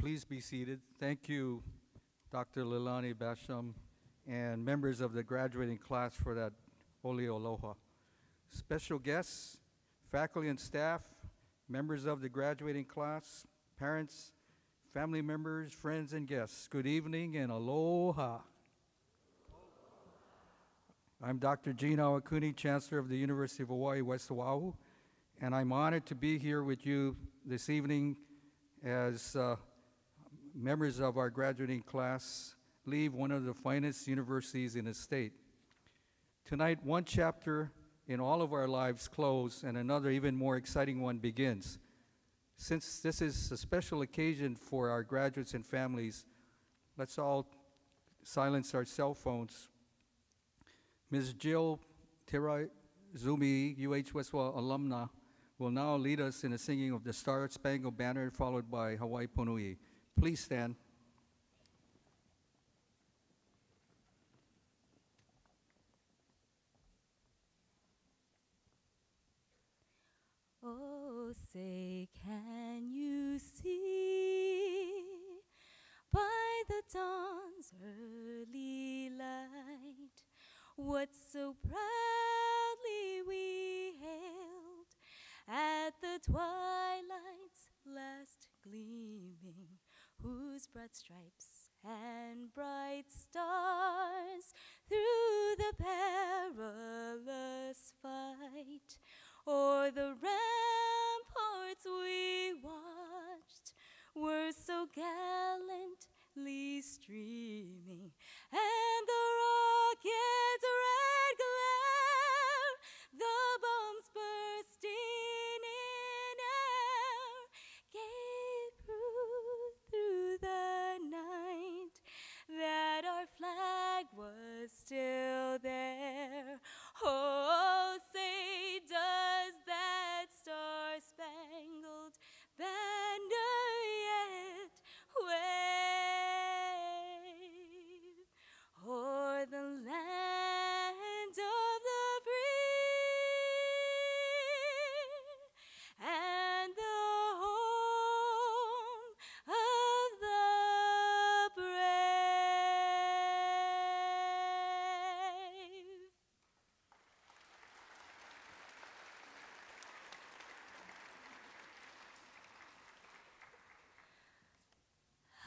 Please be seated. Thank you, Dr. Lilani Basham, and members of the graduating class for that Oli Aloha. Special guests, faculty and staff, members of the graduating class, parents, family members, friends, and guests, good evening and aloha. I'm Dr. Gene Awakuni, Chancellor of the University of Hawaii, West Oahu, and I'm honored to be here with you this evening as members of our graduating class leave one of the finest universities in the state. Tonight, one chapter in all of our lives close and another even more exciting one begins. Since this is a special occasion for our graduates and families, let's all silence our cell phones. Ms. Jill Tirai Zumi, UH Westwell alumna, will now lead us in a singing of the Star Spangled Banner, followed by Hawaii Ponui. Please stand. Oh, say, can you see by the dawn's early light what so proudly we hailed at the twilight's last gleaming, whose broad stripes and bright stars through the perilous fight o'er the ramparts we watched were so gallantly streaming, and the rocket's red glare, the bombs bursting in air, gave proof through the night that our flag was still there. Oh, say, does that star-spangled banner yet wave o'er the land of the free and the home of the brave?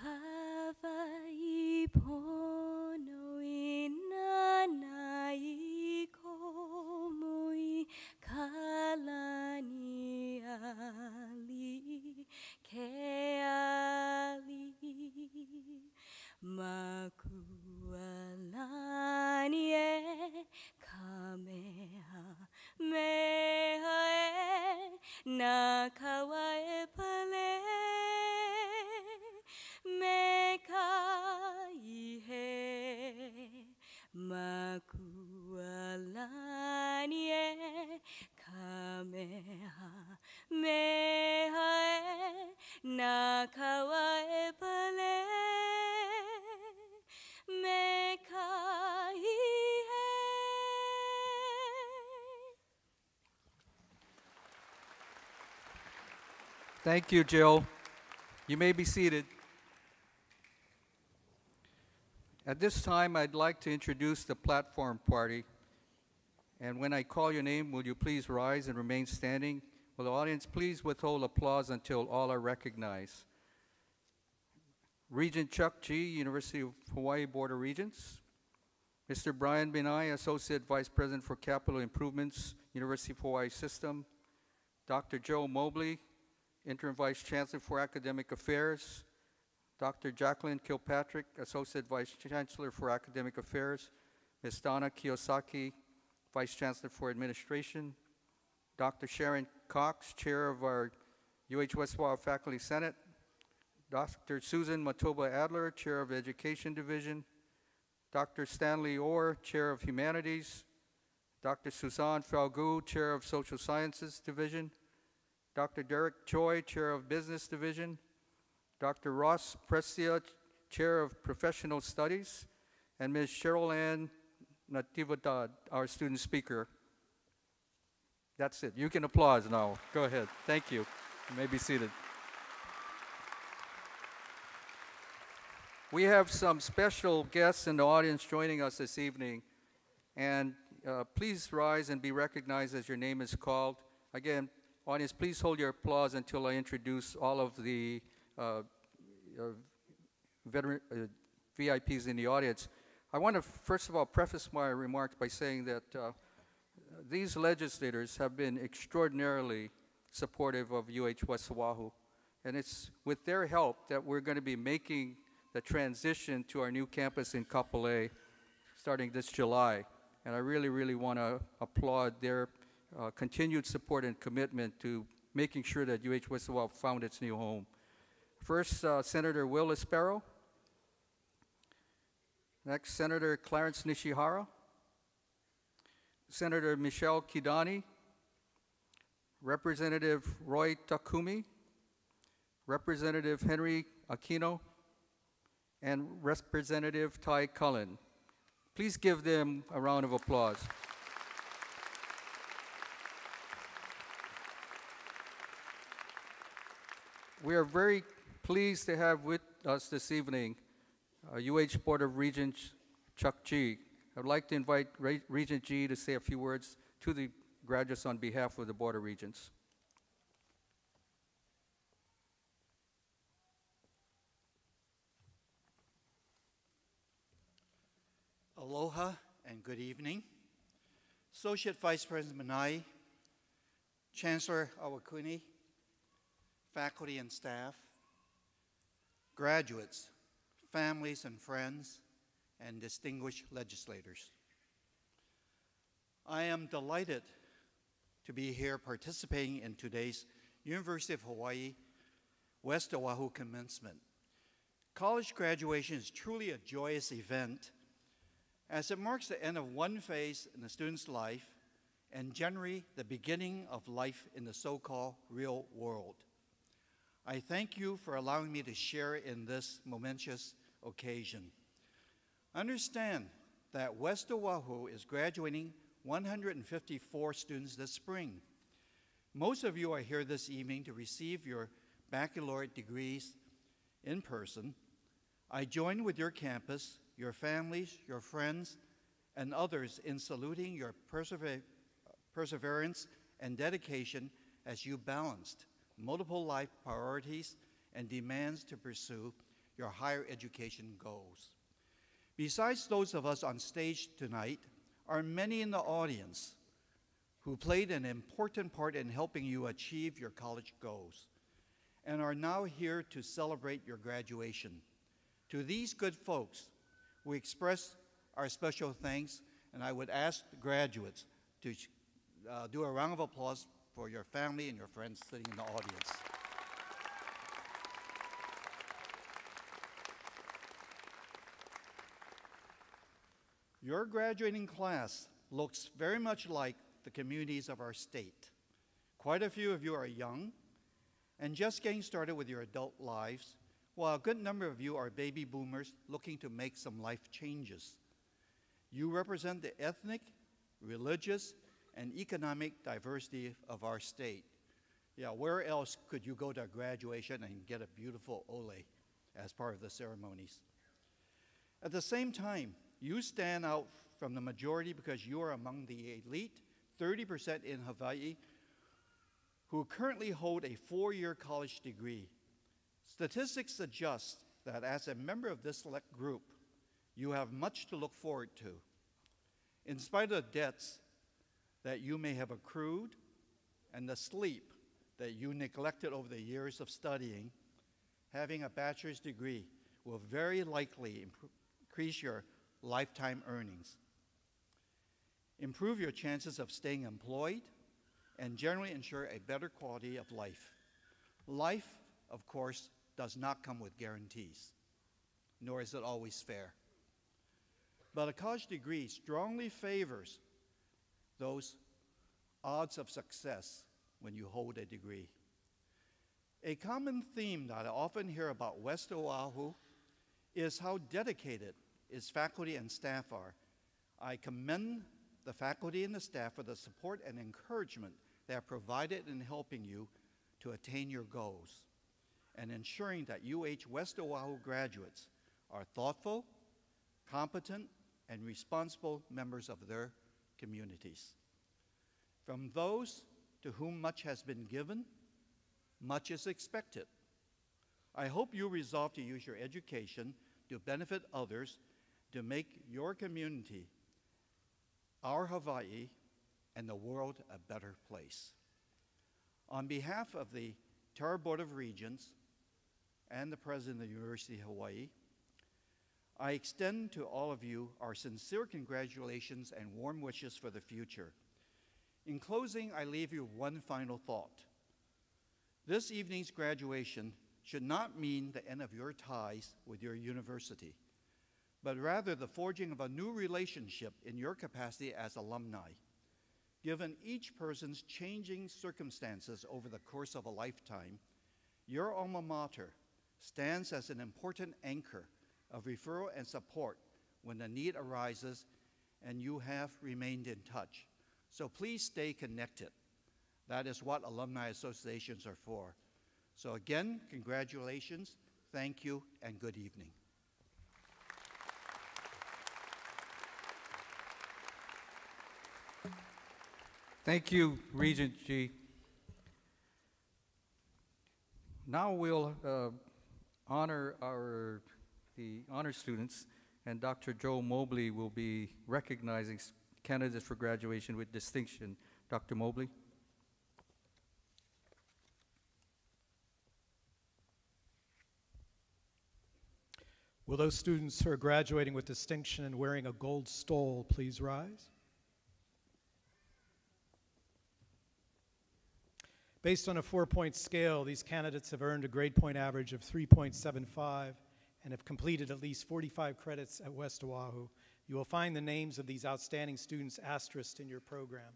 Hawaii pono inanai komui kalani ali ke ali makualani e kameha meha e nakawa e pale mekaihe makualani e kameha meha e nakawa e pale mekaihe. Thank you, Jill. You may be seated. At this time, I'd like to introduce the platform party. And when I call your name, will you please rise and remain standing? Will the audience please withhold applause until all are recognized? Regent Chuck G., University of Hawaii Board of Regents. Mr. Brian Benai, Associate Vice President for Capital Improvements, University of Hawaii System. Dr. Joe Mobley, Interim Vice Chancellor for Academic Affairs. Dr. Jacqueline Kilpatrick, Associate Vice Chancellor for Academic Affairs. Ms. Donna Kiyosaki, Vice Chancellor for Administration. Dr. Sharon Cox, Chair of our UH West Oahu Faculty Senate. Dr. Susan Matoba Adler, Chair of Education Division. Dr. Stanley Orr, Chair of Humanities. Dr. Suzanne Falgu, Chair of Social Sciences Division. Dr. Derek Choi, Chair of Business Division. Dr. Ross Presia, Chair of Professional Studies, and Ms. Cheryl Ann Natividad, our student speaker. That's it. You can applause now. Go ahead. Thank you. You may be seated. We have some special guests in the audience joining us this evening, and please rise and be recognized as your name is called. Again, audience, please hold your applause until I introduce all of the VIPs in the audience. I want to, first of all, preface my remarks by saying that these legislators have been extraordinarily supportive of UH West Oahu, and it's with their help that we're going to be making the transition to our new campus in Kapolei starting this July. And I really, really want to applaud their continued support and commitment to making sure that UH West Oahu found its new home. First, Senator Will Espero. Next, Senator Clarence Nishihara. Senator Michelle Kidani. Representative Roy Takumi. Representative Henry Aquino. And Representative Ty Cullen. Please give them a round of applause. We are very pleased to have with us this evening UH Board of Regents Chuck G. I would like to invite Regent G to say a few words to the graduates on behalf of the Board of Regents. Aloha and good evening. Associate Vice President Manai, Chancellor Awakuni, faculty and staff, graduates, families and friends, and distinguished legislators. I am delighted to be here participating in today's University of Hawaii West Oahu Commencement. College graduation is truly a joyous event as it marks the end of one phase in the student's life and generally the beginning of life in the so-called real world. I thank you for allowing me to share in this momentous occasion. Understand that West Oahu is graduating 154 students this spring. Most of you are here this evening to receive your baccalaureate degrees in person. I join with your campus, your families, your friends, and others in saluting your perseverance and dedication as you balanced multiple life priorities and demands to pursue your higher education goals. Besides those of us on stage tonight, are many in the audience who played an important part in helping you achieve your college goals and are now here to celebrate your graduation. To these good folks, we express our special thanks, and I would ask the graduates to do a round of applause for your family and your friends sitting in the audience. Your graduating class looks very much like the communities of our state. Quite a few of you are young and just getting started with your adult lives, while a good number of you are baby boomers looking to make some life changes. You represent the ethnic, religious, and economic diversity of our state. Yeah, where else could you go to a graduation and get a beautiful ole as part of the ceremonies? At the same time, you stand out from the majority because you are among the elite 30% in Hawaii who currently hold a 4-year college degree. Statistics suggest that as a member of this select group, you have much to look forward to. In spite of the debts that you may have accrued and the sleep that you neglected over the years of studying, having a bachelor's degree will very likely increase your lifetime earnings, improve your chances of staying employed, and generally ensure a better quality of life. Life, of course, does not come with guarantees, nor is it always fair. But a college degree strongly favors those odds of success when you hold a degree. A common theme that I often hear about West Oahu is how dedicated its faculty and staff are. I commend the faculty and the staff for the support and encouragement they have provided in helping you to attain your goals and ensuring that UH West Oahu graduates are thoughtful, competent, and responsible members of their communities. From those to whom much has been given, much is expected. I hope you resolve to use your education to benefit others, to make your community, our Hawaii, and the world a better place. On behalf of the entire Board of Regents and the President of the University of Hawaii, I extend to all of you our sincere congratulations and warm wishes for the future. In closing, I leave you one final thought. This evening's graduation should not mean the end of your ties with your university, but rather the forging of a new relationship in your capacity as alumni. Given each person's changing circumstances over the course of a lifetime, your alma mater stands as an important anchor of referral and support when the need arises, and you have remained in touch. So please stay connected. That is what alumni associations are for. So again, congratulations, thank you, and good evening. Thank you, Regent G. Now we'll honor the honor students, and Dr. Joe Mobley will be recognizing candidates for graduation with distinction. Dr. Mobley. Will those students who are graduating with distinction and wearing a gold stole please rise? Based on a 4-point scale, these candidates have earned a grade point average of 3.75 and have completed at least 45 credits at West Oahu. You will find the names of these outstanding students asterisked in your program.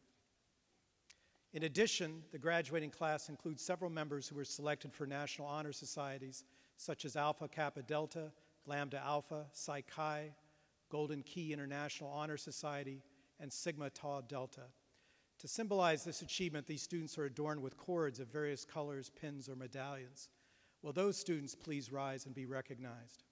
In addition, the graduating class includes several members who were selected for National Honor Societies, such as Alpha Kappa Delta, Lambda Alpha, Psi Chi, Golden Key International Honor Society, and Sigma Tau Delta. To symbolize this achievement, these students are adorned with cords of various colors, pins, or medallions. Will those students please rise and be recognized?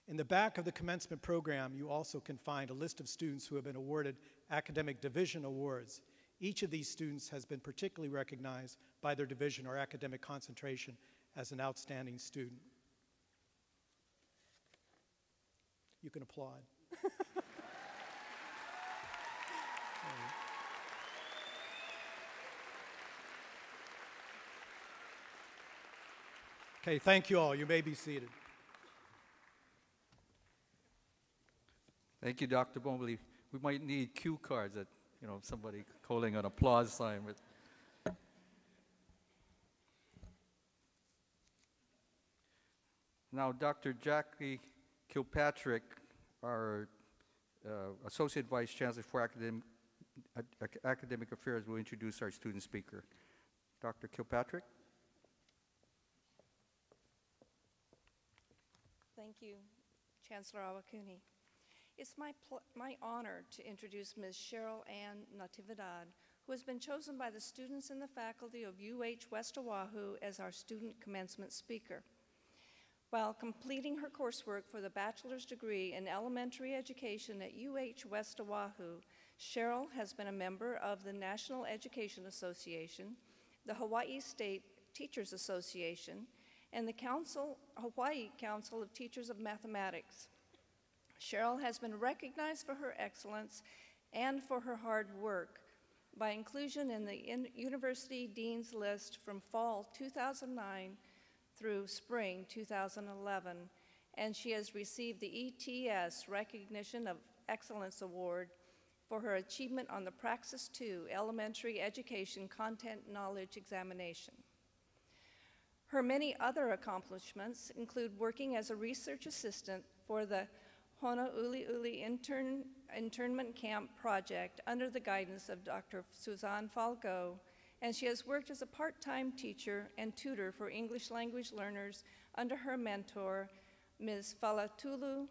In the back of the commencement program, you also can find a list of students who have been awarded academic division awards. Each of these students has been particularly recognized by their division or academic concentration as an outstanding student. You can applaud. Okay, thank you all. You may be seated. Thank you, Dr. Mobley. We might need cue cards that, somebody holding an applause sign with. Now, Dr. Jackie Kilpatrick, our Associate Vice Chancellor for Academic Affairs, will introduce our student speaker. Dr. Kilpatrick. Thank you, Chancellor Awakuni. It's my honor to introduce Ms. Cheryl Ann Natividad, who has been chosen by the students and the faculty of UH West Oahu as our student commencement speaker. While completing her coursework for the bachelor's degree in elementary education at UH West Oahu, Cheryl has been a member of the National Education Association, the Hawaii State Teachers Association, and the Hawaii Council of Teachers of Mathematics. Cheryl has been recognized for her excellence and for her hard work by inclusion in the University Dean's List from fall 2009 through spring 2011, and she has received the ETS Recognition of Excellence Award for her achievement on the Praxis 2 Elementary Education Content Knowledge Examination. Her many other accomplishments include working as a research assistant for the Honouliuli Internment Camp Project under the guidance of Dr. Suzanne Falco, and she has worked as a part-time teacher and tutor for English language learners under her mentor, Ms. Falatulu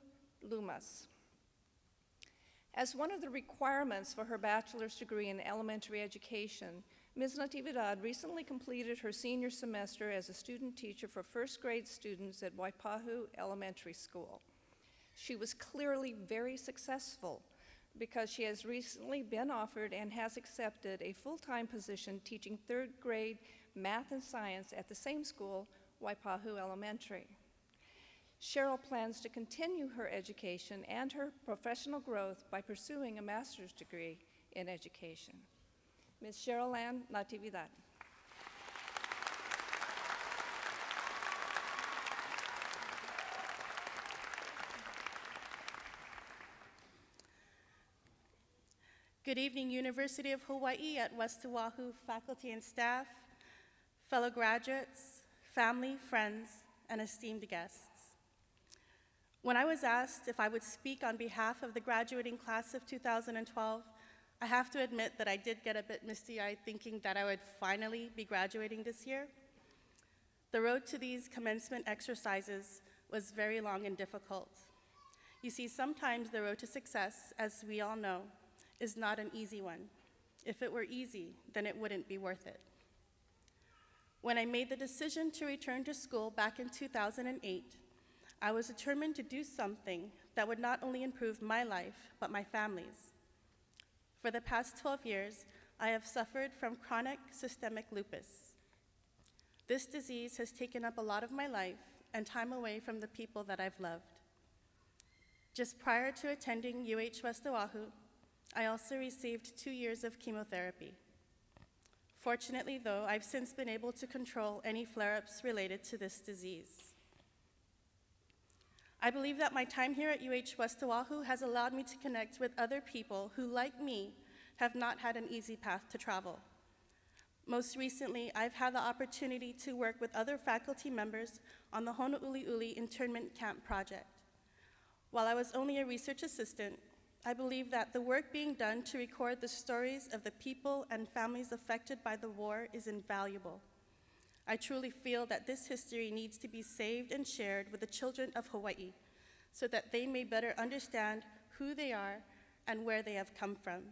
Lumas. As one of the requirements for her bachelor's degree in elementary education, Ms. Natividad recently completed her senior semester as a student teacher for first grade students at Waipahu Elementary School. She was clearly very successful because she has recently been offered and has accepted a full-time position teaching third grade math and science at the same school, Waipahu Elementary. Cheryl plans to continue her education and her professional growth by pursuing a master's degree in education. Ms. Cheryl Ann Natividad. Good evening, University of Hawaii at West Oahu faculty and staff, fellow graduates, family, friends, and esteemed guests. When I was asked if I would speak on behalf of the graduating class of 2012, I have to admit that I did get a bit misty-eyed thinking that I would finally be graduating this year. The road to these commencement exercises was very long and difficult. You see, sometimes the road to success, as we all know, is not an easy one. If it were easy, then it wouldn't be worth it. When I made the decision to return to school back in 2008, I was determined to do something that would not only improve my life, but my family's. For the past 12 years, I have suffered from chronic systemic lupus. This disease has taken up a lot of my life and time away from the people that I've loved. Just prior to attending UH West Oahu, I also received 2 years of chemotherapy. Fortunately, though, I've since been able to control any flare-ups related to this disease. I believe that my time here at UH West Oahu has allowed me to connect with other people who, like me, have not had an easy path to travel. Most recently, I've had the opportunity to work with other faculty members on the Honouliuli internment camp project. While I was only a research assistant, I believe that the work being done to record the stories of the people and families affected by the war is invaluable. I truly feel that this history needs to be saved and shared with the children of Hawaii so that they may better understand who they are and where they have come from.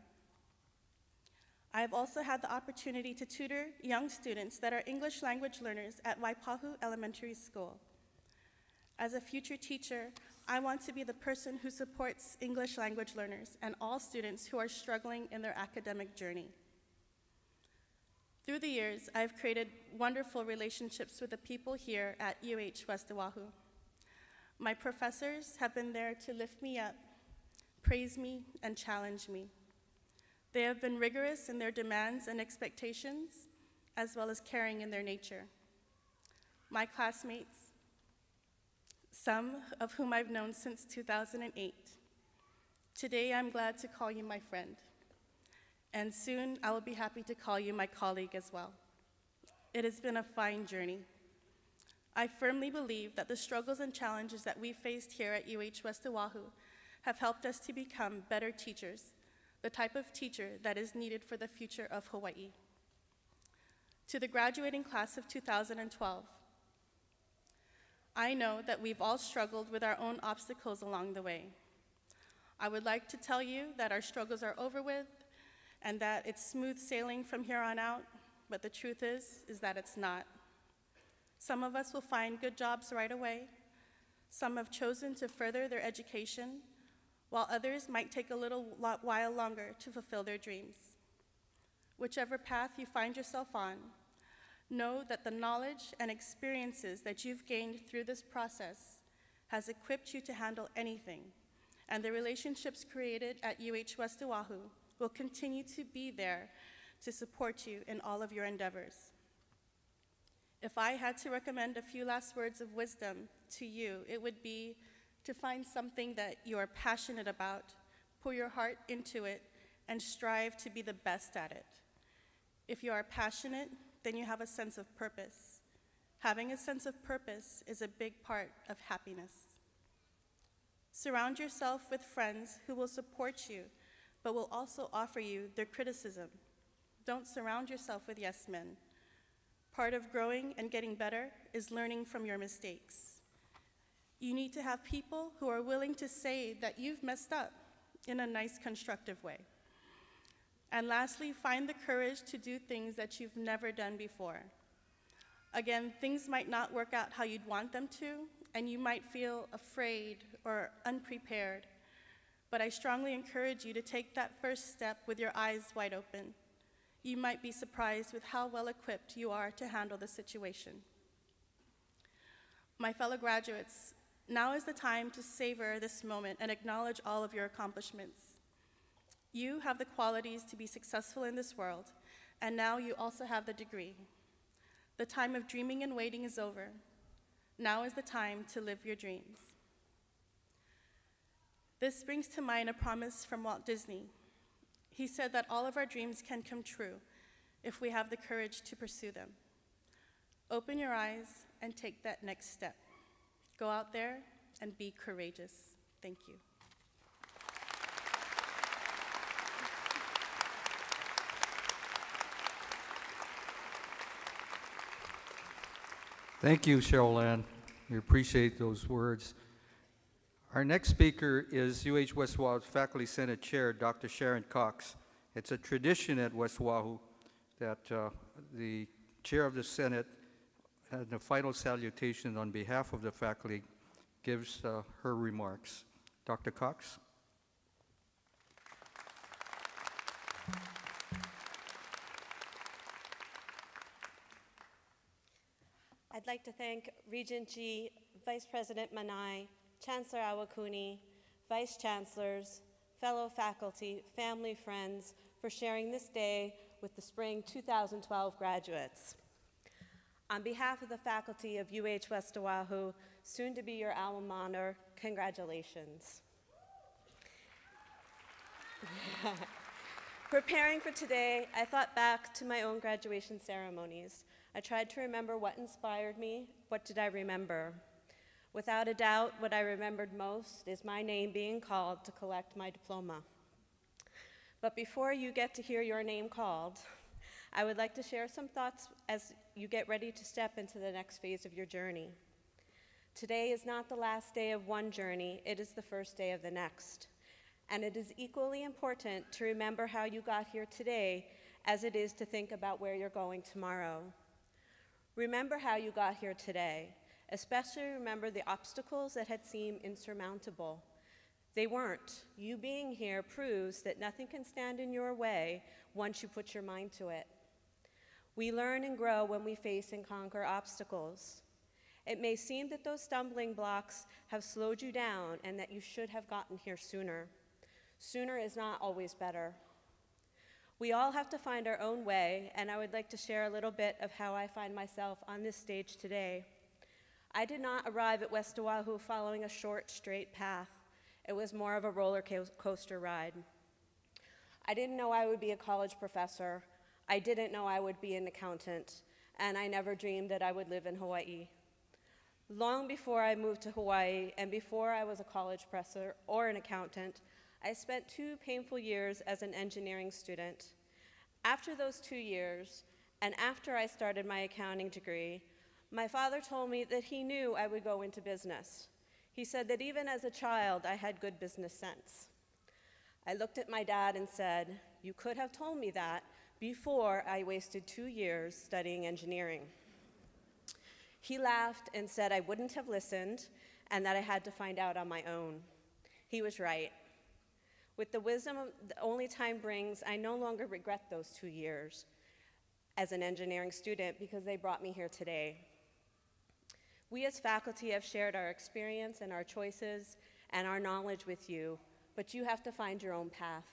I have also had the opportunity to tutor young students that are English language learners at Waipahu Elementary School. As a future teacher, I want to be the person who supports English language learners and all students who are struggling in their academic journey. Through the years, I've created wonderful relationships with the people here at UH West Oahu. My professors have been there to lift me up, praise me, and challenge me. They have been rigorous in their demands and expectations, as well as caring in their nature. My classmates, some of whom I've known since 2008. Today, I'm glad to call you my friend. And soon, I will be happy to call you my colleague as well. It has been a fine journey. I firmly believe that the struggles and challenges that we faced here at UH West Oahu have helped us to become better teachers, the type of teacher that is needed for the future of Hawaii. To the graduating class of 2012, I know that we've all struggled with our own obstacles along the way. I would like to tell you that our struggles are over with and that it's smooth sailing from here on out, but the truth is that it's not. Some of us will find good jobs right away. Some have chosen to further their education, while others might take a little while longer to fulfill their dreams. Whichever path you find yourself on, know that the knowledge and experiences that you've gained through this process has equipped you to handle anything, and the relationships created at UH West Oahu will continue to be there to support you in all of your endeavors. If I had to recommend a few last words of wisdom to you, it would be to find something that you are passionate about, pour your heart into it, and strive to be the best at it. If you are passionate, then you have a sense of purpose. Having a sense of purpose is a big part of happiness. Surround yourself with friends who will support you, but will also offer you their criticism. Don't surround yourself with yes men. Part of growing and getting better is learning from your mistakes. You need to have people who are willing to say that you've messed up in a nice, constructive way. And lastly, find the courage to do things that you've never done before. Again, things might not work out how you'd want them to, and you might feel afraid or unprepared. But I strongly encourage you to take that first step with your eyes wide open. You might be surprised with how well equipped you are to handle the situation. My fellow graduates, now is the time to savor this moment and acknowledge all of your accomplishments. You have the qualities to be successful in this world, and now you also have the degree. The time of dreaming and waiting is over. Now is the time to live your dreams. This brings to mind a promise from Walt Disney. He said that all of our dreams can come true if we have the courage to pursue them. Open your eyes and take that next step. Go out there and be courageous. Thank you. Thank you, Cheryl Ann. We appreciate those words. Our next speaker is UH West Oahu's Faculty Senate Chair, Dr. Sharon Cox. It's a tradition at West Oahu that the Chair of the Senate, and the final salutation on behalf of the faculty, gives her remarks. Dr. Cox. I'd like to thank Regent G, Vice President Manai, Chancellor Awakuni, Vice Chancellors, fellow faculty, family, friends, for sharing this day with the spring 2012 graduates. On behalf of the faculty of UH West Oahu, soon to be your alma mater, congratulations. Preparing for today, I thought back to my own graduation ceremonies. I tried to remember what inspired me. What did I remember? Without a doubt, what I remembered most is my name being called to collect my diploma. But before you get to hear your name called, I would like to share some thoughts as you get ready to step into the next phase of your journey. Today is not the last day of one journey, it is the first day of the next. And it is equally important to remember how you got here today as it is to think about where you're going tomorrow. Remember how you got here today, especially remember the obstacles that had seemed insurmountable. They weren't. You being here proves that nothing can stand in your way once you put your mind to it. We learn and grow when we face and conquer obstacles. It may seem that those stumbling blocks have slowed you down and that you should have gotten here sooner. Sooner is not always better. We all have to find our own way, and I would like to share a little bit of how I find myself on this stage today. I did not arrive at West Oahu following a short, straight path. It was more of a roller coaster ride. I didn't know I would be a college professor. I didn't know I would be an accountant, and I never dreamed that I would live in Hawaii. Long before I moved to Hawaii, and before I was a college professor or an accountant, I spent 2 painful years as an engineering student. After those 2 years, and after I started my accounting degree, my father told me that he knew I would go into business. He said that even as a child, I had good business sense. I looked at my dad and said, "You could have told me that before I wasted 2 years studying engineering." He laughed and said I wouldn't have listened and that I had to find out on my own. He was right. With the wisdom that only time brings, I no longer regret those 2 years as an engineering student because they brought me here today. We as faculty have shared our experience and our choices and our knowledge with you, but you have to find your own path.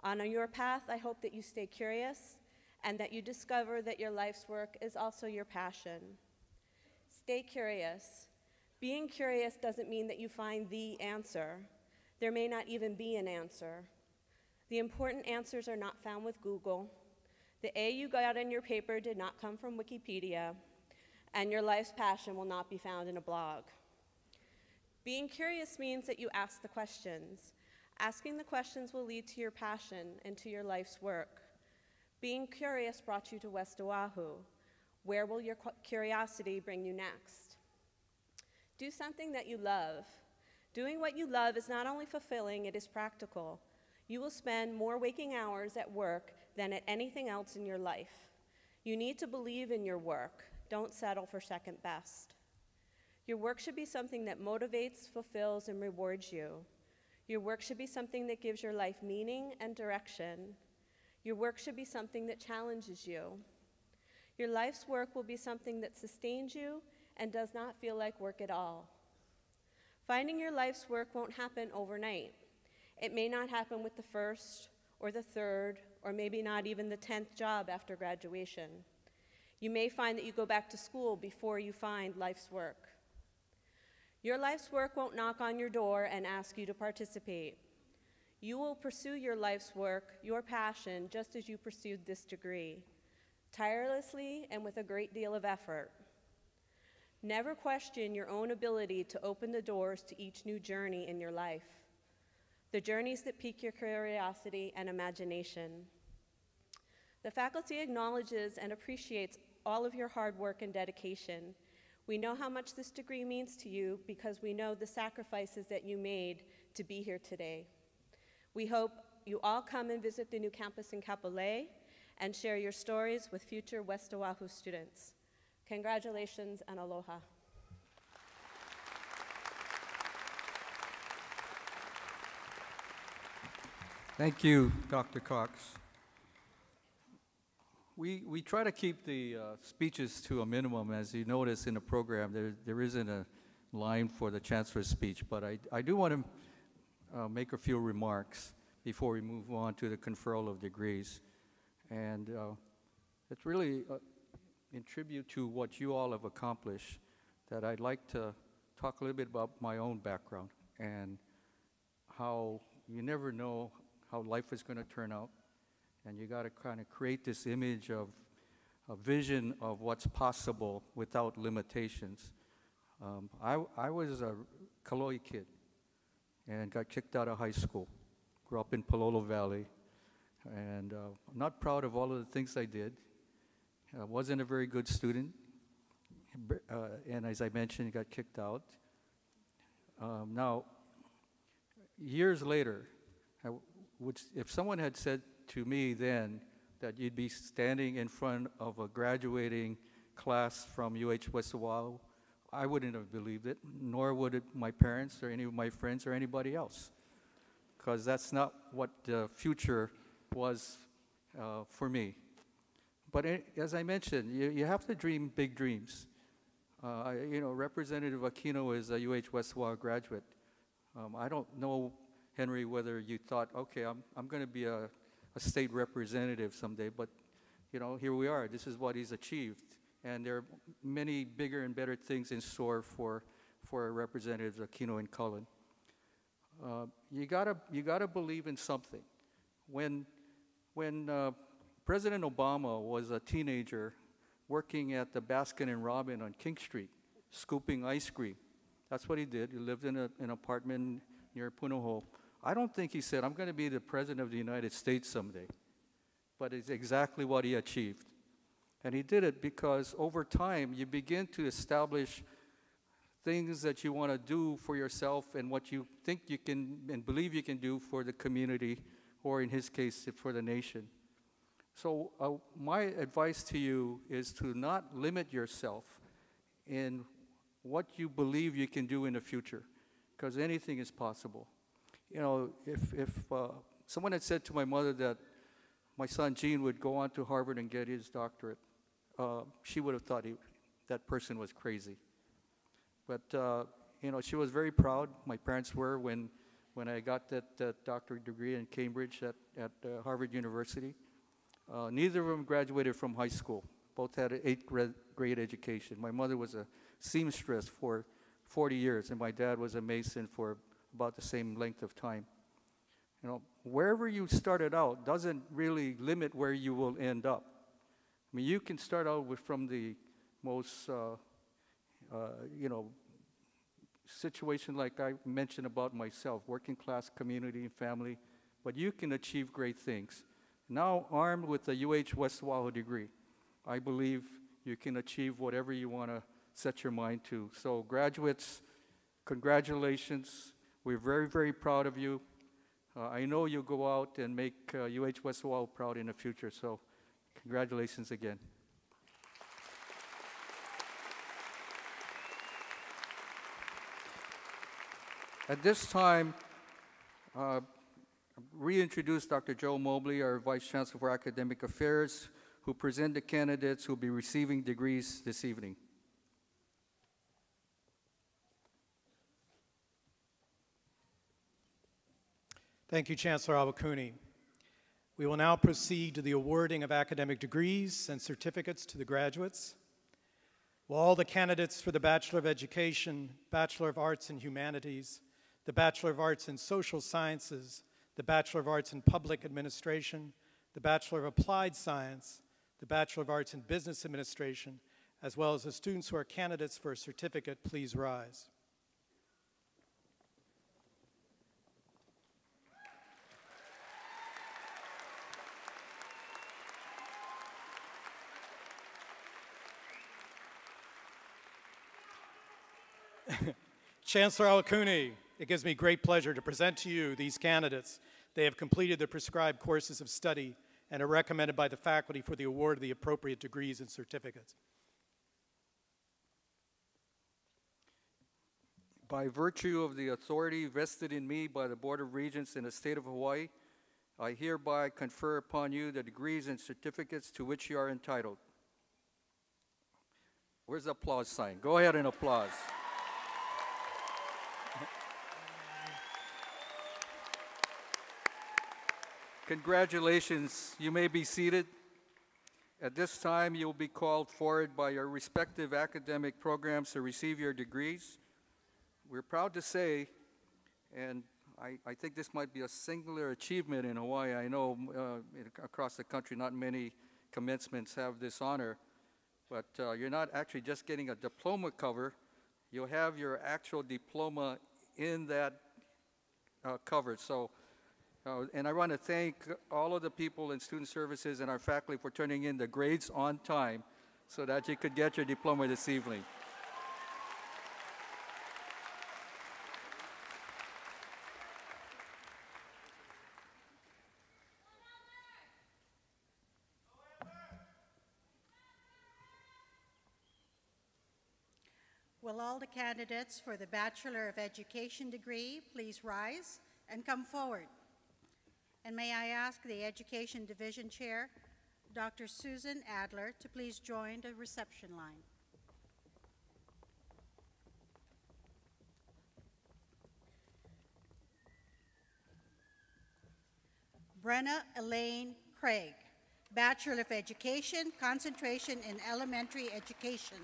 On your path, I hope that you stay curious and that you discover that your life's work is also your passion. Stay curious. Being curious doesn't mean that you find the answer. There may not even be an answer. The important answers are not found with Google. The A you got in your paper did not come from Wikipedia, and your life's passion will not be found in a blog. Being curious means that you ask the questions. Asking the questions will lead to your passion and to your life's work. Being curious brought you to West Oahu. Where will your curiosity bring you next? Do something that you love. Doing what you love is not only fulfilling, it is practical. You will spend more waking hours at work than at anything else in your life. You need to believe in your work. Don't settle for second best. Your work should be something that motivates, fulfills, and rewards you. Your work should be something that gives your life meaning and direction. Your work should be something that challenges you. Your life's work will be something that sustains you and does not feel like work at all. Finding your life's work won't happen overnight. It may not happen with the first or the third or maybe not even the 10th job after graduation. You may find that you go back to school before you find life's work. Your life's work won't knock on your door and ask you to participate. You will pursue your life's work, your passion, just as you pursued this degree, tirelessly and with a great deal of effort. Never question your own ability to open the doors to each new journey in your life, the journeys that pique your curiosity and imagination. The faculty acknowledges and appreciates all of your hard work and dedication. We know how much this degree means to you because we know the sacrifices that you made to be here today. We hope you all come and visit the new campus in Kapolei and share your stories with future West Oahu students. Congratulations and aloha. Thank you, Dr. Cox. We try to keep the speeches to a minimum. As you notice in the program, there isn't a line for the Chancellor's speech, but I do want to make a few remarks before we move on to the conferral of degrees. And it's really in tribute to what you all have accomplished that I'd like to talk a little bit about my own background and how you never know how life is going to turn out. And you got to kind of create this image of a vision of what's possible without limitations. I was a Kaloi kid and got kicked out of high school. Grew up in Palolo Valley, and I'm not proud of all of the things I did. I wasn't a very good student, and as I mentioned, got kicked out. Now, years later, if someone had said to me then that you'd be standing in front of a graduating class from UH West Oahu, I wouldn't have believed it, nor would my parents or any of my friends or anybody else, because that's not what the future was for me. But as I mentioned, you have to dream big dreams. Representative Aquino is a UH West Oahu graduate. I don't know, Henry, whether you thought, okay, I'm going to be a state representative someday, but here we are. This is what he's achieved, and there are many bigger and better things in store for Representatives Aquino and Cullen. You gotta believe in something. When President Obama was a teenager working at the Baskin and Robin on King Street, scooping ice cream, that's what he did. He lived in an apartment near Punahou. I don't think he said, I'm going to be the President of the United States someday. But it's exactly what he achieved. And he did it because over time, you begin to establish things that you want to do for yourself and what you think you can and believe you can do for the community, or in his case, for the nation. So my advice to you is to not limit yourself in what you believe you can do in the future, because anything is possible. If someone had said to my mother that my son Gene would go on to Harvard and get his doctorate, she would have thought that person was crazy. But she was very proud. My parents were when I got that doctorate degree in Cambridge at Harvard University. Neither of them graduated from high school. Both had an 8th grade education. My mother was a seamstress for 40 years, and my dad was a mason for about the same length of time. Wherever you started out doesn't really limit where you will end up. I mean, you can start out from the most, situation like I mentioned about myself, working class community and family, but you can achieve great things. Now, armed with the UH West Oahu degree, I believe you can achieve whatever you want to set your mind to. So graduates, congratulations. We're very, very proud of you. I know you'll go out and make UH West Oahu proud in the future, so congratulations again. At this time, reintroduce Dr. Joe Mobley, our Vice Chancellor for Academic Affairs, who present the candidates who will be receiving degrees this evening. Thank you, Chancellor Awakuni. We will now proceed to the awarding of academic degrees and certificates to the graduates. Will all the candidates for the Bachelor of Education, Bachelor of Arts in Humanities, the Bachelor of Arts in Social Sciences, the Bachelor of Arts in Public Administration, the Bachelor of Applied Science, the Bachelor of Arts in Business Administration, as well as the students who are candidates for a certificate, please rise. Chancellor Awakuni, it gives me great pleasure to present to you these candidates. They have completed the prescribed courses of study and are recommended by the faculty for the award of the appropriate degrees and certificates. By virtue of the authority vested in me by the Board of Regents in the state of Hawaii, I hereby confer upon you the degrees and certificates to which you are entitled. Where's the applause sign? Go ahead and applause. Congratulations. You may be seated. At this time, you will be called forward by your respective academic programs to receive your degrees. We're proud to say, and I think this might be a singular achievement in Hawaii. I know across the country not many commencements have this honor, but you're not actually just getting a diploma cover. You'll have your actual diploma in that cover. So. And I want to thank all of the people in student services and our faculty for turning in the grades on time so that you could get your diploma this evening. Will all the candidates for the Bachelor of Education degree please rise and come forward? And may I ask the Education Division Chair, Dr. Susan Adler, to please join the reception line. Brenna Elaine Craig, Bachelor of Education, concentration in elementary education.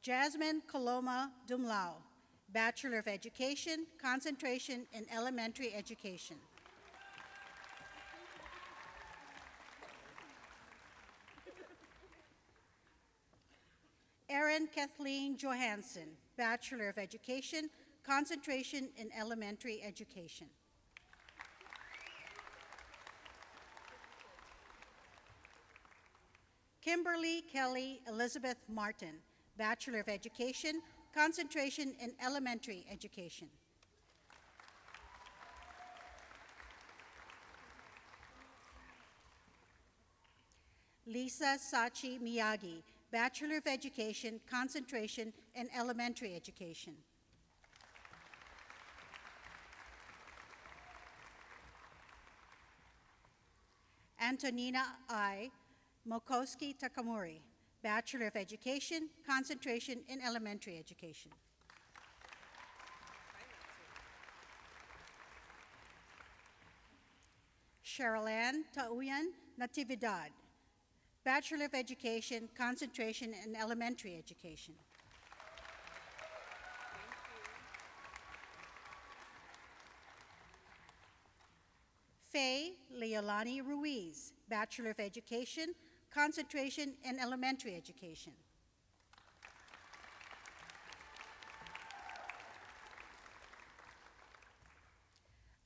Jasmine Coloma Dumlao, Bachelor of Education, concentration in elementary education. Erin Kathleen Johansson, Bachelor of Education, concentration in elementary education. Kimberly Kelly Elizabeth Martin, Bachelor of Education, concentration in elementary education. Lisa Sachi Miyagi, Bachelor of Education, concentration in elementary education. Antonina I. Mokoski Takamori, Bachelor of Education, concentration in elementary education. Cheryl Ann Tauyan Natividad, Bachelor of Education, concentration in elementary education. Faye Leolani Ruiz, Bachelor of Education, concentration in elementary education.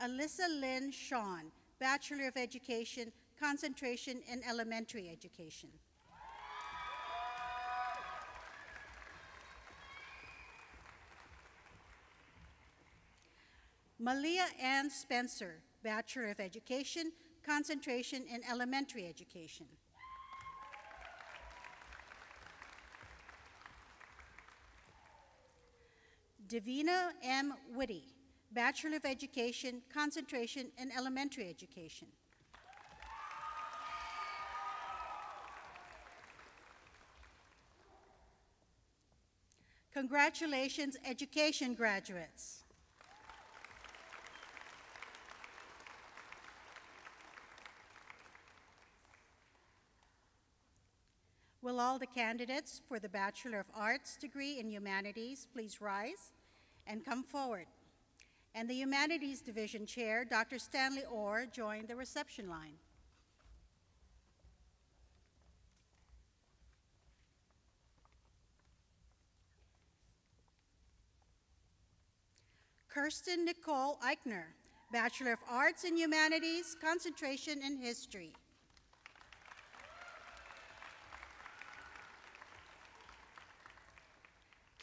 Alyssa Lynn Shawn, Bachelor of Education, concentration in elementary education. Malia Ann Spencer, Bachelor of Education, concentration in elementary education. Davina M. Whitty, Bachelor of Education, concentration in elementary education. Congratulations, education graduates. Will all the candidates for the Bachelor of Arts degree in Humanities please rise and come forward? And the Humanities Division Chair, Dr. Stanley Orr, join the reception line. Kirsten Nicole Eichner, Bachelor of Arts in Humanities, concentration in History.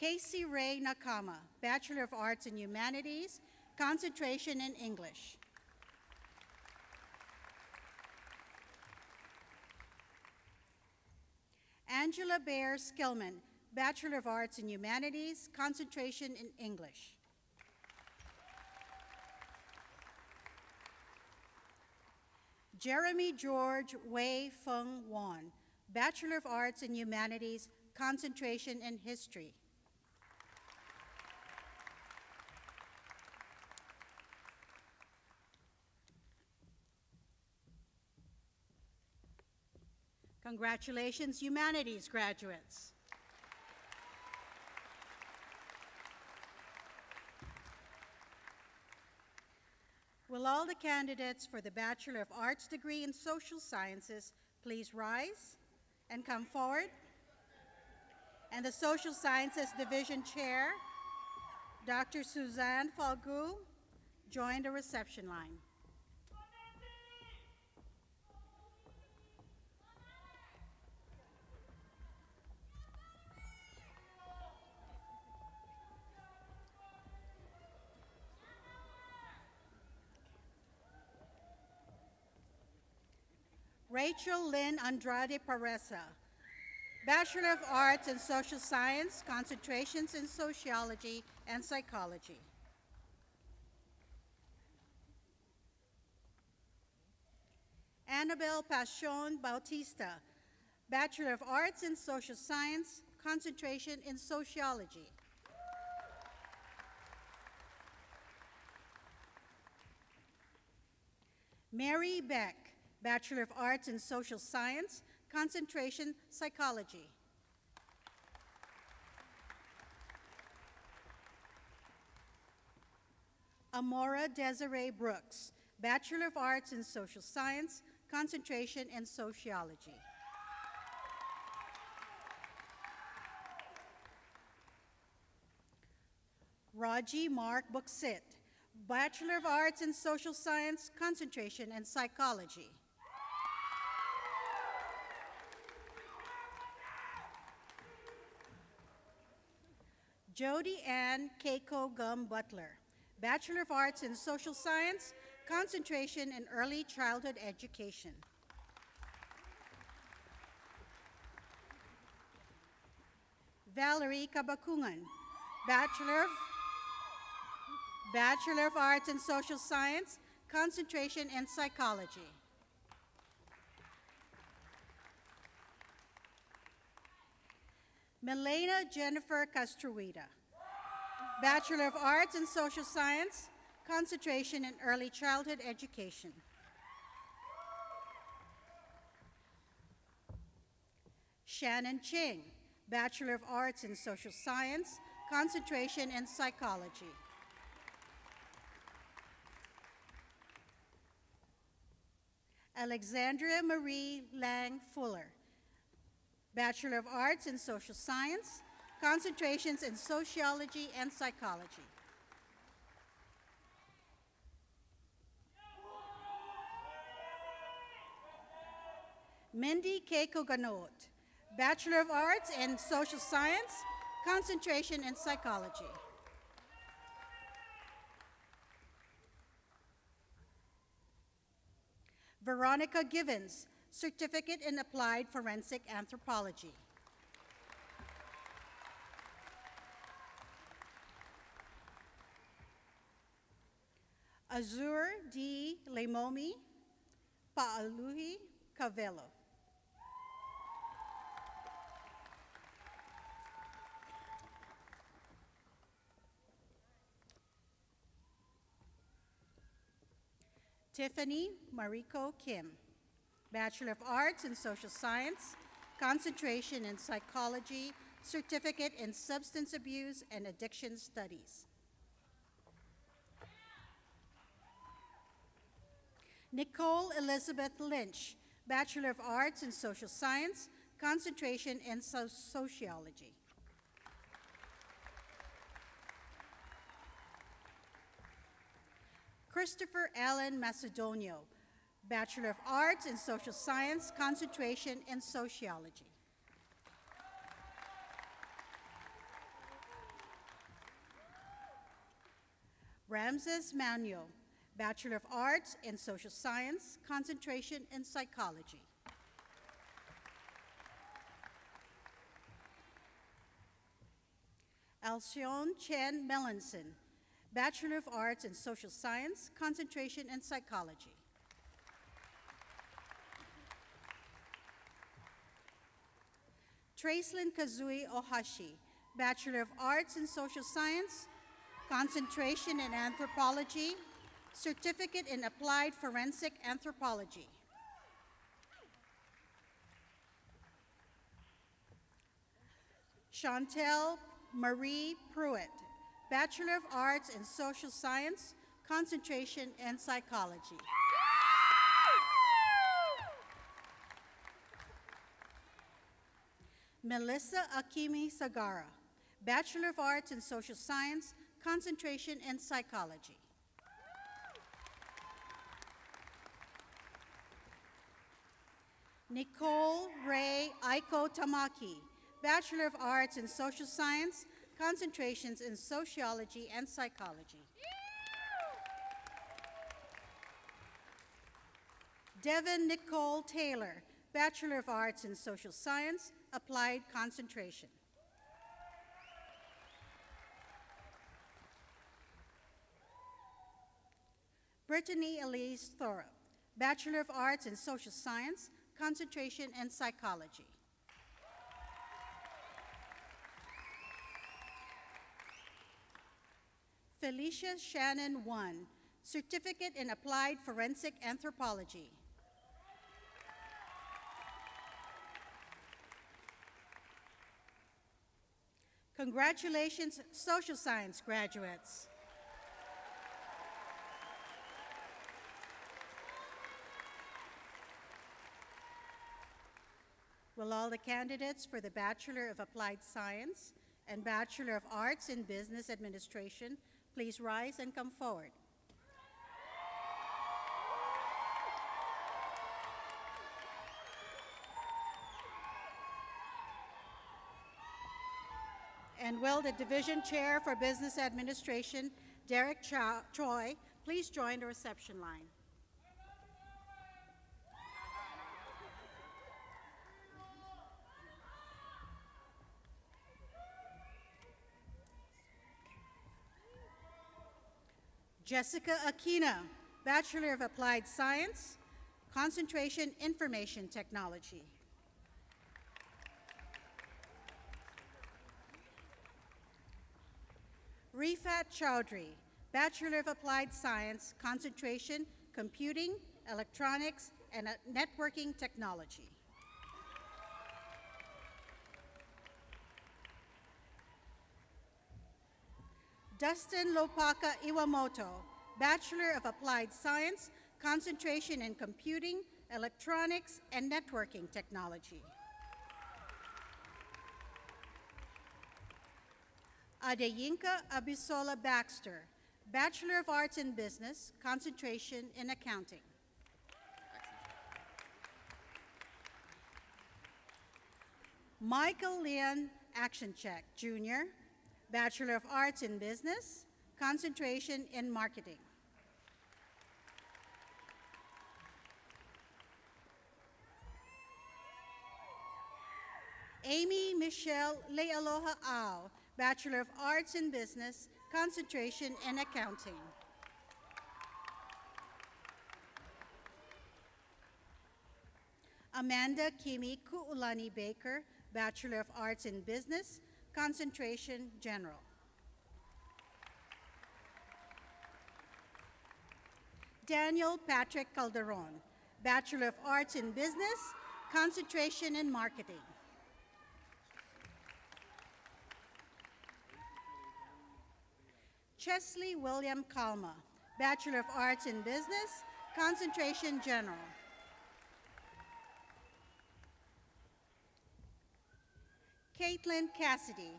Casey Ray Nakama, Bachelor of Arts in Humanities, concentration in English. Angela Bear Skillman, Bachelor of Arts in Humanities, concentration in English. Jeremy George Wei Feng Wan, Bachelor of Arts in Humanities, concentration in History. Congratulations, Humanities graduates. Will all the candidates for the Bachelor of Arts degree in Social Sciences please rise and come forward? And the Social Sciences Division Chair, Dr. Suzanne Falgu, join the reception line. Rachel Lynn Andrade Paresa, Bachelor of Arts in Social Science, concentrations in Sociology and Psychology. Annabelle Pachon Bautista, Bachelor of Arts in Social Science, concentration in Sociology. Mary Beck, Bachelor of Arts in Social Science, concentration Psychology. Amora Desiree Brooks, Bachelor of Arts in Social Science, concentration in Sociology. Raji Mark Buxit, Bachelor of Arts in Social Science, concentration in Psychology. Jody Ann Keiko Gum Butler, Bachelor of Arts in Social Science, concentration in Early Childhood Education. Valerie Kabakungan, Bachelor of Arts in Social Science, concentration in Psychology. Milena Jennifer Castruita, Bachelor of Arts in Social Science, concentration in Early Childhood Education. Shannon Ching, Bachelor of Arts in Social Science, concentration in Psychology. Alexandria Marie Lang Fuller, Bachelor of Arts in Social Science, concentrations in Sociology and Psychology. Mindy Keiko Ganot, Bachelor of Arts in Social Science, concentration in Psychology. Veronica Givens, Certificate in Applied Forensic Anthropology. Azur D. Lemomi, Paaluhi Cavelo. Tiffany Mariko Kim, Bachelor of Arts in Social Science, concentration in Psychology, Certificate in Substance Abuse and Addiction Studies. Nicole Elizabeth Lynch, Bachelor of Arts in Social Science, concentration in Sociology. Christopher Allen Macedonio, Bachelor of Arts in Social Science, concentration in Sociology. Ramses Manuel, Bachelor of Arts in Social Science, concentration in Psychology. Alcyon Chen Melanson, Bachelor of Arts in Social Science, concentration in Psychology. Tracelyn Kazui Ohashi, Bachelor of Arts in Social Science, concentration in Anthropology, Certificate in Applied Forensic Anthropology. Chantel Marie Pruitt, Bachelor of Arts in Social Science, concentration in Psychology. Melissa Akimi Sagara, Bachelor of Arts in Social Science, concentration in Psychology. Nicole Ray Aiko Tamaki, Bachelor of Arts in Social Science, concentrations in Sociology and Psychology. Devin Nicole Taylor, Bachelor of Arts in Social Science, applied concentration. Brittany Elise Thorup, Bachelor of Arts in Social Science, concentration in Psychology. Felicia Shannon One, Certificate in Applied Forensic Anthropology. Congratulations, social science graduates. Will all the candidates for the Bachelor of Applied Science and Bachelor of Arts in Business Administration please rise and come forward? And will the Division Chair for Business Administration, Derek Troy, please join the reception line? Jessica Aquina, Bachelor of Applied Science, concentration Information Technology. Rifat Chowdhury, Bachelor of Applied Science, concentration Computing, Electronics, and Networking Technology. Dustin Lopaka Iwamoto, Bachelor of Applied Science, concentration in Computing, Electronics, and Networking Technology. Adeyinka Abisola Baxter, Bachelor of Arts in Business, concentration in Accounting. Michael Leon Actioncheck, Jr., Bachelor of Arts in Business, concentration in Marketing. Amy Michelle Lealoha Au, Bachelor of Arts in Business, concentration in accounting. Amanda Kimi Kuulani Baker, Bachelor of Arts in Business, concentration general. Daniel Patrick Calderon, Bachelor of Arts in Business, concentration in marketing. Chesley William Kalma, Bachelor of Arts in Business, concentration general. Caitlin Cassidy,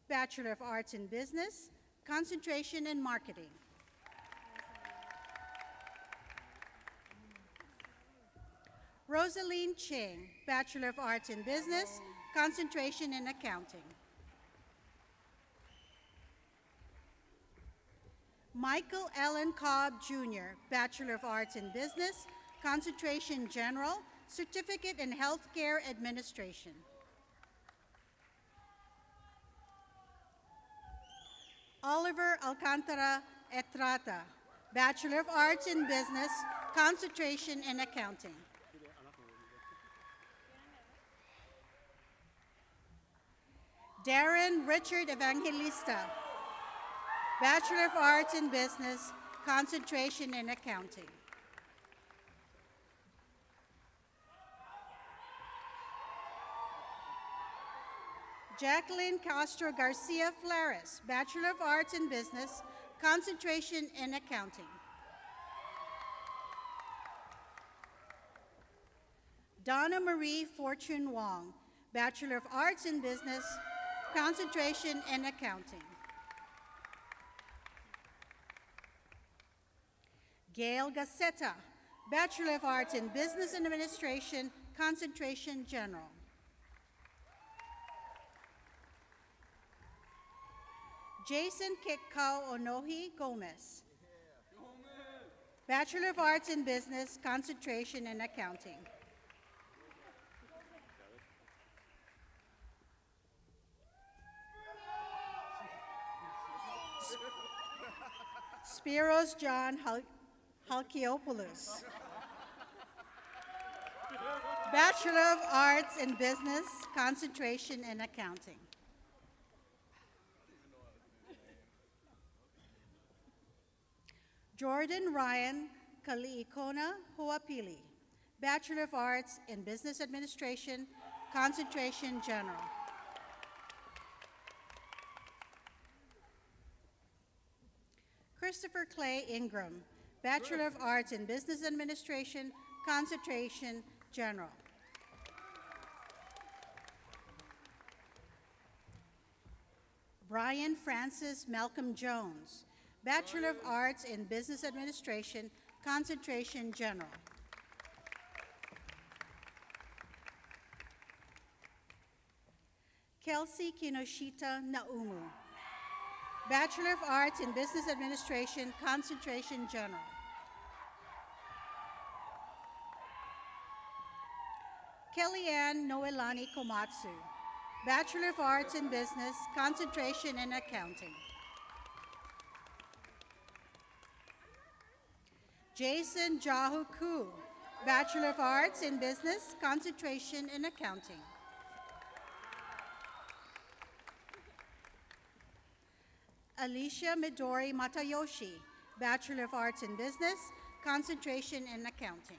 Bachelor of Arts in Business, concentration in marketing. Rosaline Ching, Bachelor of Arts in Business, concentration in accounting. Michael Allen Cobb Jr., Bachelor of Arts in Business, concentration general, certificate in healthcare administration. Oliver Alcantara Etrata, Bachelor of Arts in Business, concentration in accounting. Darren Richard Evangelista, Bachelor of Arts in Business, concentration in accounting. Jacqueline Castro Garcia Flares, Bachelor of Arts in Business, concentration in accounting. Donna Marie Fortune Wong, Bachelor of Arts in Business, concentration in accounting. Gail Gassetta, Bachelor of Arts in Business Administration, concentration general. Jason Kitkau Onohi Gomez, Bachelor of Arts in Business, concentration in accounting. Spiros John Halkiopoulos, Bachelor of Arts in Business, concentration in accounting. Jordan Ryan Kaliikona Huapili, Bachelor of Arts in Business Administration, concentration general. Christopher Clay Ingram, Bachelor of Arts in Business Administration, concentration general. Brian Francis Malcolm Jones, Bachelor of Arts in Business Administration, concentration general. Kelsey Kinoshita Naumu, Bachelor of Arts in Business Administration, concentration general. Kellyanne Noelani Komatsu, Bachelor of Arts in Business, concentration in accounting. Jason Jahu Koo, Bachelor of Arts in Business, concentration in accounting. Alicia Midori Matayoshi, Bachelor of Arts in Business, concentration in accounting.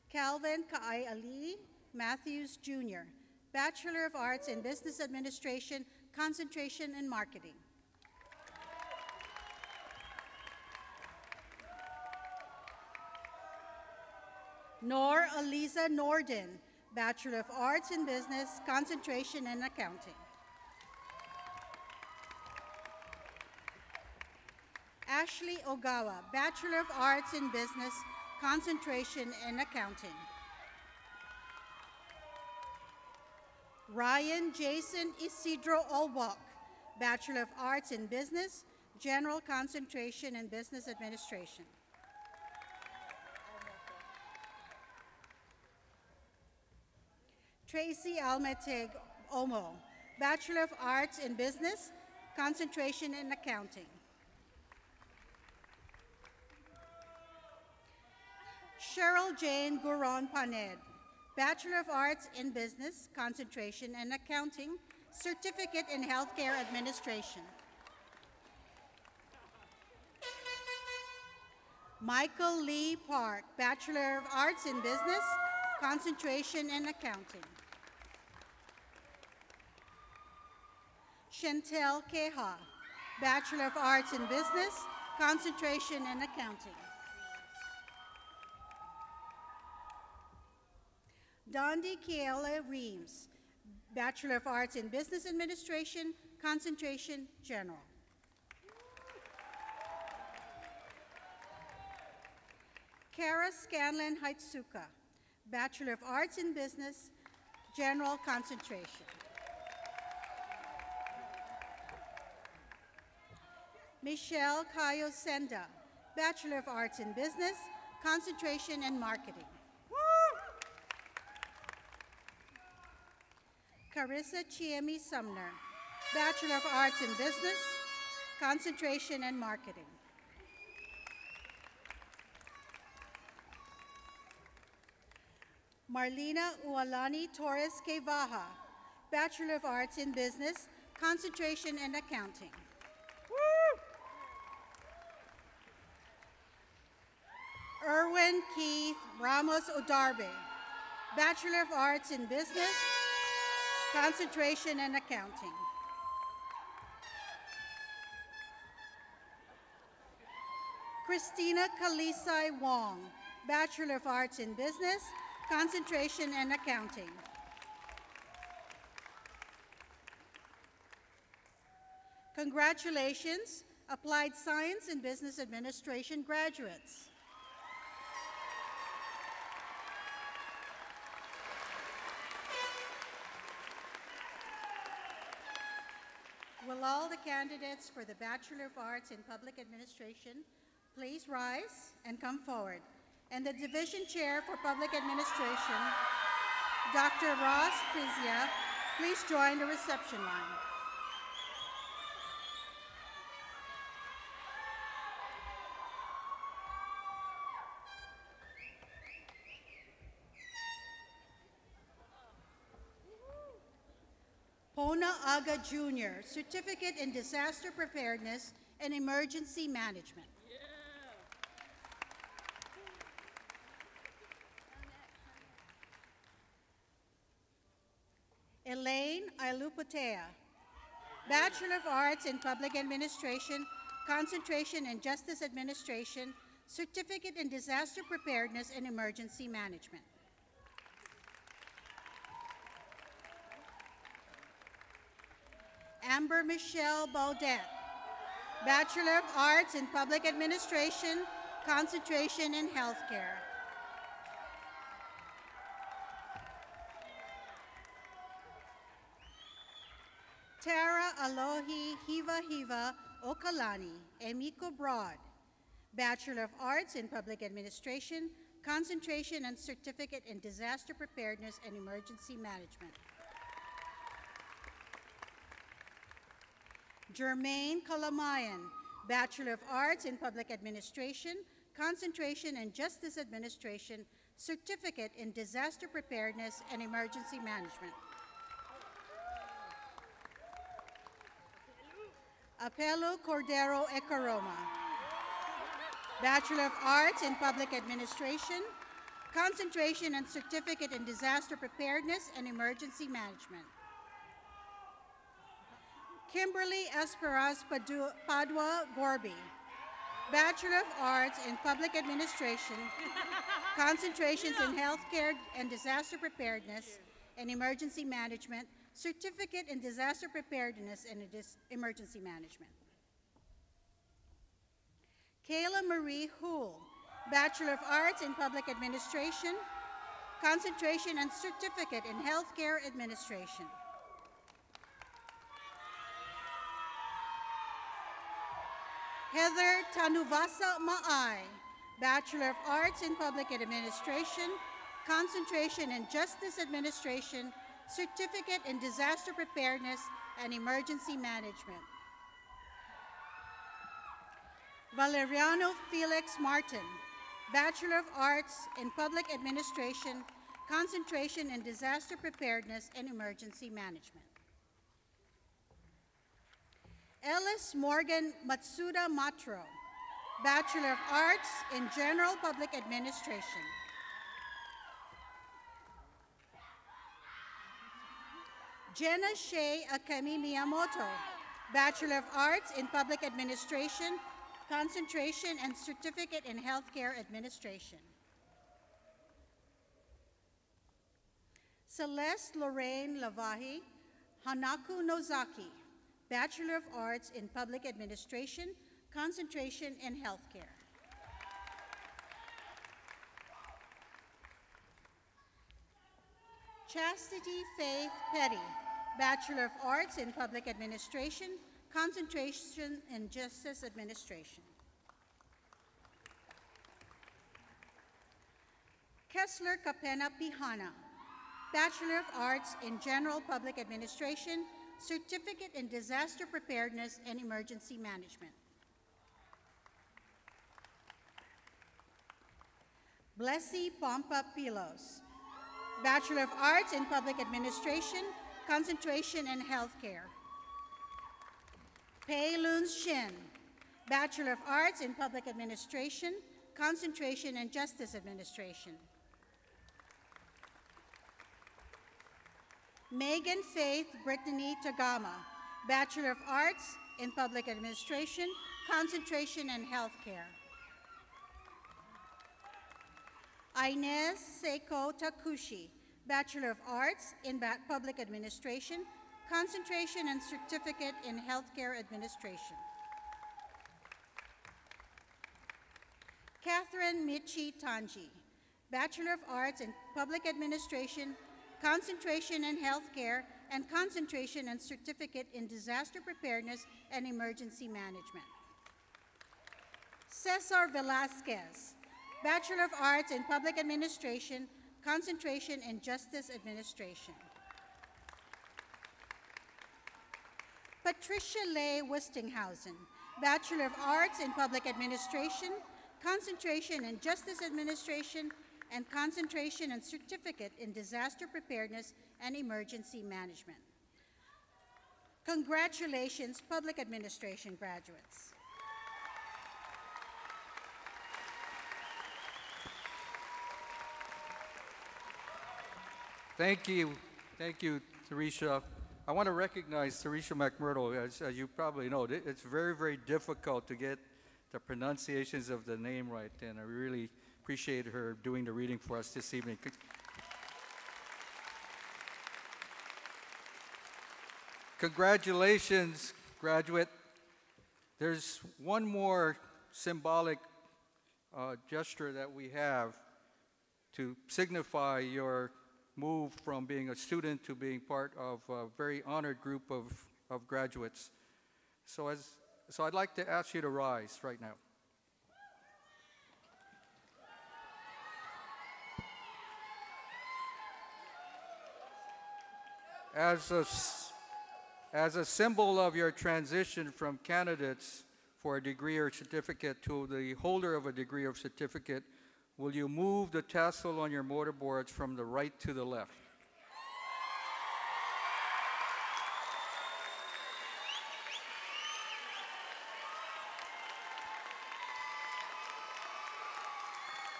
Calvin Kaai Ali Matthews Jr., Bachelor of Arts in Business Administration, concentration in marketing. Nor Aliza Norden, Bachelor of Arts in Business, concentration in accounting. Ashley Ogawa, Bachelor of Arts in Business, concentration in accounting. Ryan Jason Isidro Olbach, Bachelor of Arts in Business, general concentration in business administration. Tracy Almetig Omo, Bachelor of Arts in Business, concentration in accounting. Cheryl Jane Guron Paned, Bachelor of Arts in Business, concentration in accounting, certificate in healthcare administration. Michael Lee Park, Bachelor of Arts in Business, concentration in accounting. Chantel Keha, Bachelor of Arts in Business, concentration in accounting. Dondi Kiela Reams, Bachelor of Arts in Business Administration, concentration general. Kara Scanlon Haitsuka, Bachelor of Arts in Business, general concentration. Michelle Kayo Senda, Bachelor of Arts in Business, concentration in marketing. Carissa Chiemi Sumner, Bachelor of Arts in Business, concentration in marketing. Marlena Ualani Torres Kevaha, Bachelor of Arts in Business, concentration in accounting. Erwin Keith Ramos Odarbe, Bachelor of Arts in Business, concentration in accounting. Christina Kalisai Wong, Bachelor of Arts in Business, concentration in accounting. Congratulations, Applied Science and Business Administration graduates. Will all the candidates for the Bachelor of Arts in Public Administration please rise and come forward? And the Division Chair for Public Administration, Dr. Ross Pizia, please join the reception line. Pona Aga Jr., Certificate in Disaster Preparedness and Emergency Management. Elaine Ailupotea, Bachelor of Arts in Public Administration, concentration in Justice Administration, Certificate in Disaster Preparedness and Emergency Management. Amber Michelle Baudette, Bachelor of Arts in Public Administration, concentration in Healthcare. Tara Alohi Hiva Okalani, Emiko Broad, Bachelor of Arts in Public Administration, concentration and certificate in Disaster Preparedness and Emergency Management. Jermaine Kalamayan, Bachelor of Arts in Public Administration, concentration in Justice Administration, certificate in Disaster Preparedness and Emergency Management. Apelo Cordero Ecaroma, Bachelor of Arts in Public Administration, concentration and certificate in Disaster Preparedness and Emergency Management. Kimberly Esperas Padua Gorby, Bachelor of Arts in Public Administration, concentrations in Healthcare and Disaster Preparedness and Emergency Management, certificate in Disaster Preparedness and Emergency Management. Kayla Marie Houle, Bachelor of Arts in Public Administration, concentration and certificate in Healthcare Administration. Heather Tanuvasa Maai, Bachelor of Arts in Public Administration, Concentration in Justice Administration, Certificate in Disaster Preparedness and Emergency Management. Valeriano Felix Martin, Bachelor of Arts in Public Administration, Concentration in Disaster Preparedness and Emergency Management. Ellis Morgan Matsuda Matro, Bachelor of Arts in General Public Administration. Jenna Shea Akemi Miyamoto, Bachelor of Arts in Public Administration, Concentration and Certificate in Healthcare Administration. Celeste Lorraine Lavahi, Hanaku Nozaki, Bachelor of Arts in Public Administration, Concentration in Healthcare. Chastity Faith Petty, Bachelor of Arts in Public Administration, Concentration in Justice Administration. Kessler Capena Pihana, Bachelor of Arts in General Public Administration, Certificate in Disaster Preparedness and Emergency Management. Blessy Pompa Pilos, Bachelor of Arts in Public Administration, Concentration in Healthcare. Pei Lun Shin, Bachelor of Arts in Public Administration, Concentration in Justice Administration. Megan Faith Brittany Tagama, Bachelor of Arts in Public Administration, Concentration in Healthcare. Inez Seiko Takushi, Bachelor of Arts in Public Administration, Concentration and Certificate in Healthcare Administration. Catherine Michi Tanji, Bachelor of Arts in Public Administration, Concentration in Healthcare, and Concentration and Certificate in Disaster Preparedness and Emergency Management. Cesar Velasquez, Bachelor of Arts in Public Administration, Concentration in Justice Administration. Patricia Leigh Westinghausen, Bachelor of Arts in Public Administration, Concentration in Justice Administration, and Concentration and Certificate in Disaster Preparedness and Emergency Management. Congratulations, Public Administration graduates. Thank you, Teresha. I want to recognize Teresha McMurdo. As you probably know, it's very, very difficult to get the pronunciations of the name right, and I really appreciate her doing the reading for us this evening. Congratulations, graduate. There's one more symbolic gesture that we have to signify your move from being a student to being part of a very honored group of graduates. So I'd like to ask you to rise right now. As a symbol of your transition from candidates for a degree or certificate to the holder of a degree or certificate, will you move the tassel on your mortarboards from the right to the left?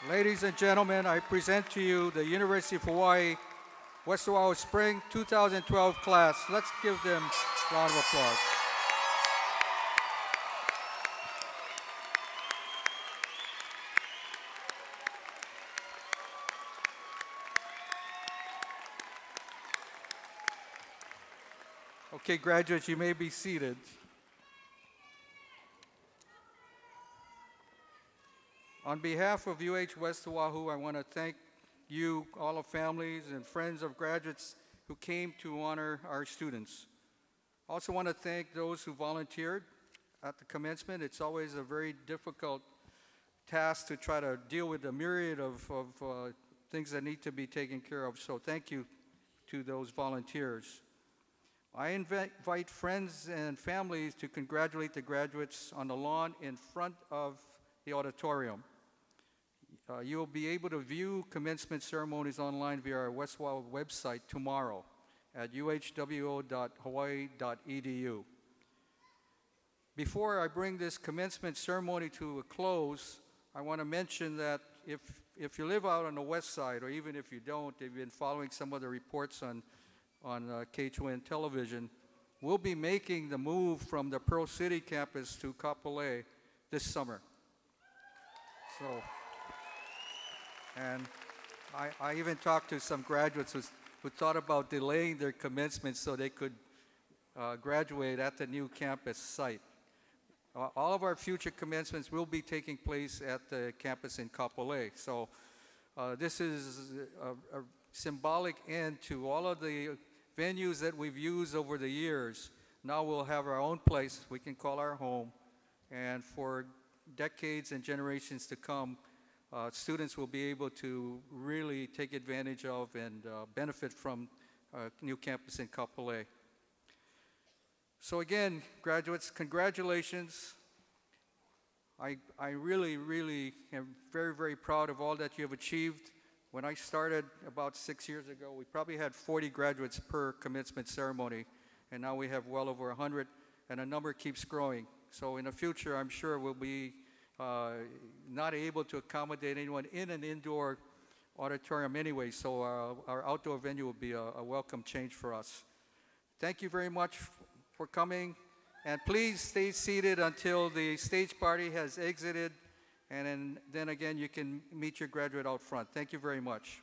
Ladies and gentlemen, I present to you the University of Hawaii West Oahu Spring 2012 class. Let's give them a round of applause. Okay, graduates, you may be seated. On behalf of UH West Oahu, I want to thank you, all of families and friends of graduates who came to honor our students. I also want to thank those who volunteered at the commencement. It's always a very difficult task to try to deal with the myriad of things that need to be taken care of. So thank you to those volunteers. I invite friends and families to congratulate the graduates on the lawn in front of the auditorium. You will be able to view commencement ceremonies online via our West Oahu website tomorrow at uhwo.hawaii.edu. Before I bring this commencement ceremony to a close, I want to mention that if you live out on the west side, or even if you don't, if you've been following some of the reports on K2N television, we'll be making the move from the Pearl City campus to Kapolei this summer. So, and I even talked to some graduates who thought about delaying their commencement so they could graduate at the new campus site. All of our future commencements will be taking place at the campus in Kapolei. So this is a symbolic end to all of the venues that we've used over the years. Now we'll have our own place we can call our home, and for decades and generations to come, students will be able to really take advantage of and benefit from new campus in Kapolei. So again, graduates, congratulations. I really, really am very, very proud of all that you have achieved. When I started about 6 years ago, we probably had 40 graduates per commencement ceremony, and now we have well over 100, and the number keeps growing. So in the future, I'm sure we'll be not able to accommodate anyone in an indoor auditorium anyway, so our outdoor venue will be a welcome change for us. Thank you very much for coming, and please stay seated until the stage party has exited, and then again you can meet your graduate out front. Thank you very much.